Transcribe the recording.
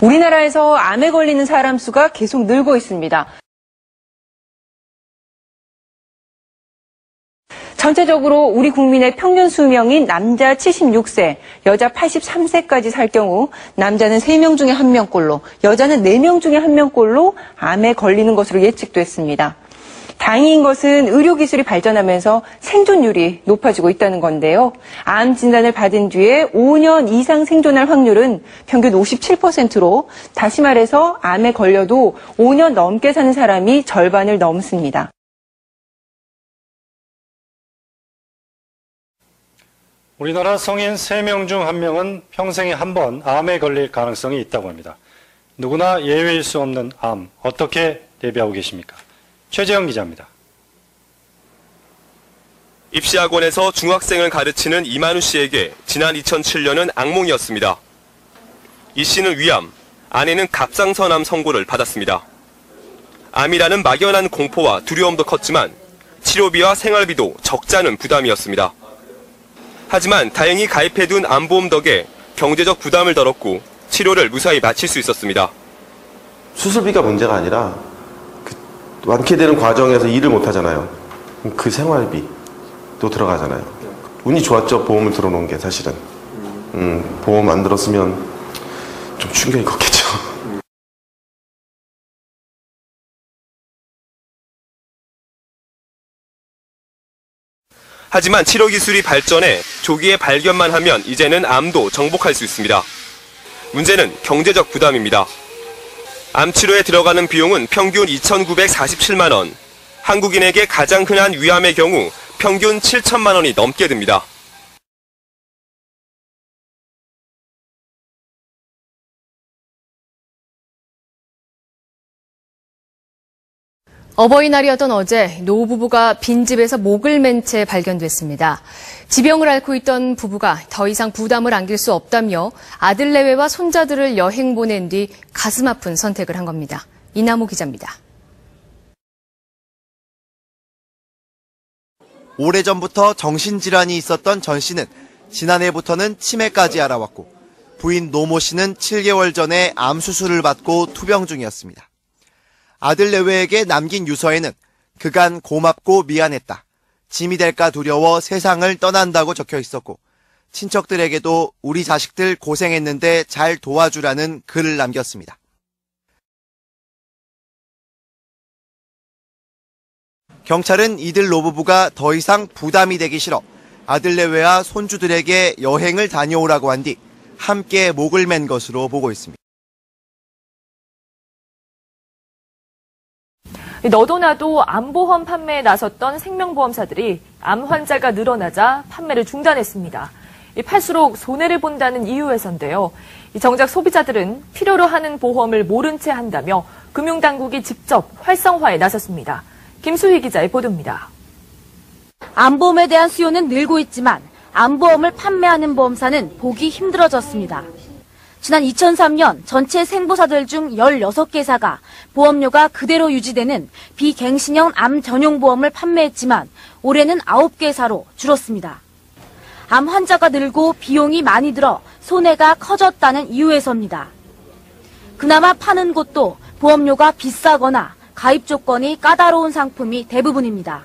우리나라에서 암에 걸리는 사람 수가 계속 늘고 있습니다. 전체적으로 우리 국민의 평균 수명인 남자 76세, 여자 83세까지 살 경우 남자는 3명 중에 1명꼴로, 여자는 4명 중에 1명꼴로 암에 걸리는 것으로 예측됐습니다. 다행인 것은 의료기술이 발전하면서 생존율이 높아지고 있다는 건데요. 암 진단을 받은 뒤에 5년 이상 생존할 확률은 평균 57%로 다시 말해서 암에 걸려도 5년 넘게 사는 사람이 절반을 넘습니다. 우리나라 성인 3명 중 1명은 평생에 한 번 암에 걸릴 가능성이 있다고 합니다. 누구나 예외일 수 없는 암, 어떻게 대비하고 계십니까? 최재형 기자입니다. 입시학원에서 중학생을 가르치는 이만우 씨에게 지난 2007년은 악몽이었습니다. 이 씨는 위암, 아내는 갑상선암 선고를 받았습니다. 암이라는 막연한 공포와 두려움도 컸지만 치료비와 생활비도 적잖은 부담이었습니다. 하지만 다행히 가입해둔 암보험 덕에 경제적 부담을 덜었고 치료를 무사히 마칠 수 있었습니다. 수술비가 문제가 아니라 완쾌되는 과정에서 일을 못 하잖아요. 그 생활비도 들어가잖아요. 운이 좋았죠. 보험을 들어놓은 게 사실은. 보험 안 들었으면 좀 충격이 컸겠죠. 하지만 치료 기술이 발전해 조기에 발견만 하면 이제는 암도 정복할 수 있습니다. 문제는 경제적 부담입니다. 암 치료에 들어가는 비용은 평균 2,947만 원, 한국인에게 가장 흔한 위암의 경우 평균 7천만 원이 넘게 듭니다. 어버이날이었던 어제 노부부가 빈집에서 목을 맨 채 발견됐습니다. 지병을 앓고 있던 부부가 더 이상 부담을 안길 수 없다며 아들 내외와 손자들을 여행 보낸 뒤 가슴 아픈 선택을 한 겁니다. 이남호 기자입니다. 오래전부터 정신질환이 있었던 전 씨는 지난해부터는 치매까지 알아왔고 부인 노모 씨는 7개월 전에 암 수술을 받고 투병 중이었습니다. 아들 내외에게 남긴 유서에는 그간 고맙고 미안했다. 짐이 될까 두려워 세상을 떠난다고 적혀 있었고 친척들에게도 우리 자식들 고생했는데 잘 도와주라는 글을 남겼습니다. 경찰은 이들 노부부가 더 이상 부담이 되기 싫어 아들 내외와 손주들에게 여행을 다녀오라고 한 뒤 함께 목을 맨 것으로 보고 있습니다. 너도 나도 암보험 판매에 나섰던 생명보험사들이 암 환자가 늘어나자 판매를 중단했습니다. 팔수록 손해를 본다는 이유에서인데요. 정작 소비자들은 필요로 하는 보험을 모른 채 한다며 금융당국이 직접 활성화에 나섰습니다. 김수희 기자의 보도입니다. 암보험에 대한 수요는 늘고 있지만 암보험을 판매하는 보험사는 보기 힘들어졌습니다. 지난 2003년 전체 생보사들 중 16개사가 보험료가 그대로 유지되는 비갱신형 암 전용 보험을 판매했지만 올해는 9개사로 줄었습니다. 암 환자가 늘고 비용이 많이 들어 손해가 커졌다는 이유에서입니다. 그나마 파는 곳도 보험료가 비싸거나 가입 조건이 까다로운 상품이 대부분입니다.